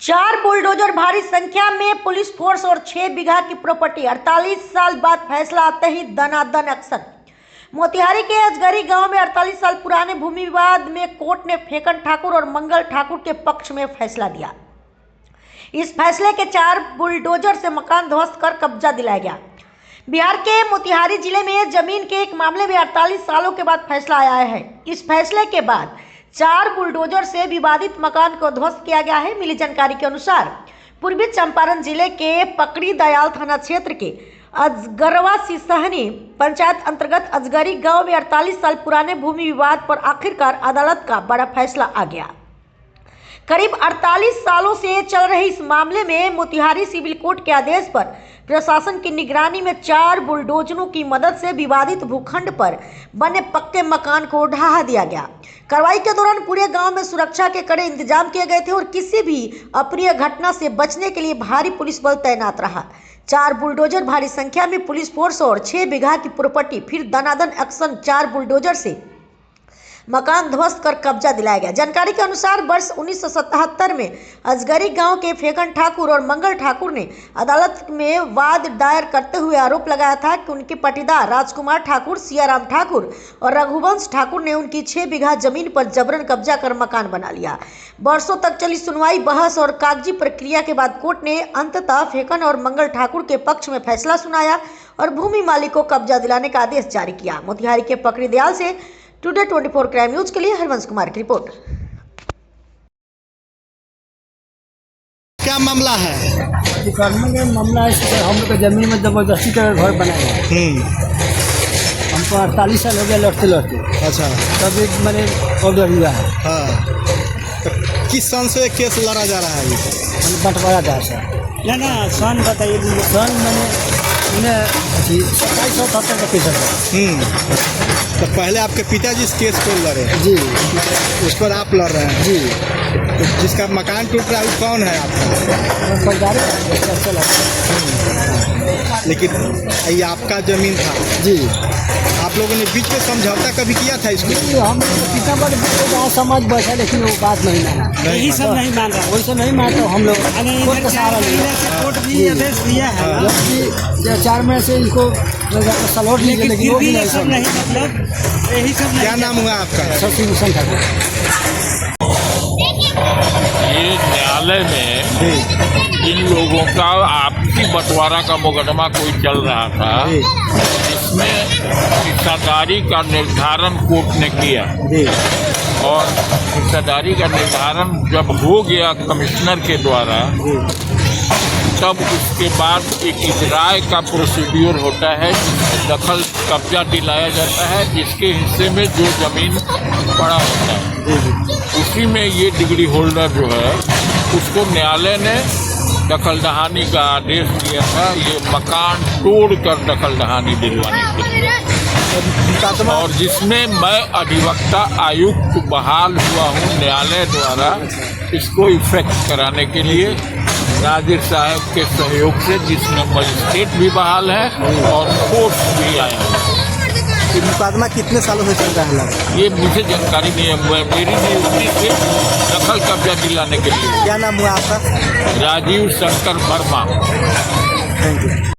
4 bulldozer भारी संख्या में पुलिस फोर्स और 6 बीघा की प्रॉपर्टी। 48 साल बाद फैसला आते ही दनादन एक्शन। मोतिहारी के अजगरी गांव में 48 साल पुराने भूमि विवाद में कोर्ट ने फेकन ठाकुर और मंगल ठाकुर के पक्ष में फैसला दिया। इस फैसले के 4 बुलडोजर से मकान ध्वस्त कर कब्जा दिलाया गया। बिहार के मोतिहारी जिले में जमीन के एक मामले में 48 सालों के बाद फैसला आया है। इस फैसले के बाद 4 बुलडोजर से विवादित मकान को ध्वस्त किया गया है। मिली जानकारी के अनुसार पूर्वी चंपारण जिले के पकड़ी दयाल थाना क्षेत्र के अजगरवा सिसहनी पंचायत अंतर्गत अजगरी गांव में 48 साल पुराने भूमि विवाद पर आखिरकार अदालत का बड़ा फैसला आ गया। करीब 48 सालों से चल रहे इस मामले में मोतिहारी सिविल कोर्ट के आदेश पर प्रशासन की निगरानी में 4 बुलडोजरों की मदद से विवादित भूखंड पर बने पक्के मकान को ढहा दिया गया। कार्रवाई के दौरान पूरे गांव में सुरक्षा के कड़े इंतजाम किए गए थे और किसी भी अप्रिय घटना से बचने के लिए भारी पुलिस बल तैनात रहा। 4 बुलडोजर भारी संख्या में पुलिस फोर्स और 6 बीघा की प्रॉपर्टी। फिर दनादन एक्शन। 4 बुलडोजर से मकान ध्वस्त कर कब्जा दिलाया गया। जानकारी के अनुसार वर्ष 1977 में अजगरी गांव के फेकन ठाकुर और मंगल ठाकुर ने अदालत में वाद दायर करते हुए आरोप लगाया था कि उनके पटीदार राजकुमार ठाकुर, सियाराम ठाकुर और रघुवंश ठाकुर ने उनकी 6 बीघा जमीन पर जबरन कब्जा कर मकान बना लिया। वर्षों तक चली सुनवाई, बहस और कागजी प्रक्रिया के बाद कोर्ट ने अंततः फेकन और मंगल ठाकुर के पक्ष में फैसला सुनाया और भूमि मालिक को कब्जा दिलाने का आदेश जारी किया। मोतिहारी के पकड़ी दयाल से टुडे 24 क्राइम न्यूज के लिए हरवंश कुमार की रिपोर्ट। क्या मामला है? मामला है, हम लोग को जमीन में जबरदस्ती का घर बनाया है। हमको 48 साल हो गया लड़ते लड़ते। अच्छा, तब एक मैंने ऑर्डर हुआ है। हाँ, तो किस सन से केस लड़ा जा रहा है? मैंने बंटवारा था सर। ना सन बताइए। सन मैंने 2778 का केस है। तो पहले आपके पिताजी इस केस को लड़े जी, उस पर आप लड़ रहे हैं जी। तो जिसका मकान टूट रहा है वो कौन है आपका? लेकिन ये आपका जमीन था जी। आप लोगों ने बीच में समझौता कभी किया था इसको? हम पिता बड़े समझ बैठा, लेकिन वो बात नहीं माना। यही सब नहीं मान रहा, वैसे नहीं मानता। हम लोग कोर्ट का सहारा कोर्ट भी आदेश दिया है। 4 महीने से इसको सलोट लीजिए, लेकिन वो भी नहीं सब नहीं। मतलब यही सब। क्या नाम हुआ आपका? शशि भूषण ठाकुर। ये न्यायालय में इन लोगों का आपसी बंटवारा का मुकदमा कोई चल रहा था, जिसमें हिस्सेदारी का निर्धारण कोर्ट ने किया और हिस्सेदारी का निर्धारण जब हो गया कमिश्नर के द्वारा, तब उसके बाद एक इजराय का प्रोसीड्यूर होता है जिसमें दखल कब्जा दिलाया जाता है, जिसके हिस्से में जो जमीन पड़ा होता है उसी में ये डिग्री होल्डर जो है उसको न्यायालय ने दखल दहानी का आदेश दिया था, ये मकान तोड़कर दखल दहानी दिलवाने के लिए। और जिसमें मैं अधिवक्ता आयुक्त बहाल हुआ हूँ न्यायालय द्वारा इसको इफेक्ट कराने के लिए राजीव साहब के सहयोग से, जिसमें मजिस्ट्रेट भी बहाल है और कोर्ट भी आया है। ये मुकदमा कितने सालों से चल रहा है? ये मुझे जानकारी नहीं है, मेरी नियुक्ति से दखल कब्जा दिलाने के लिए। क्या नाम हुआ आपका? राजीव शंकर वर्मा। Thank you.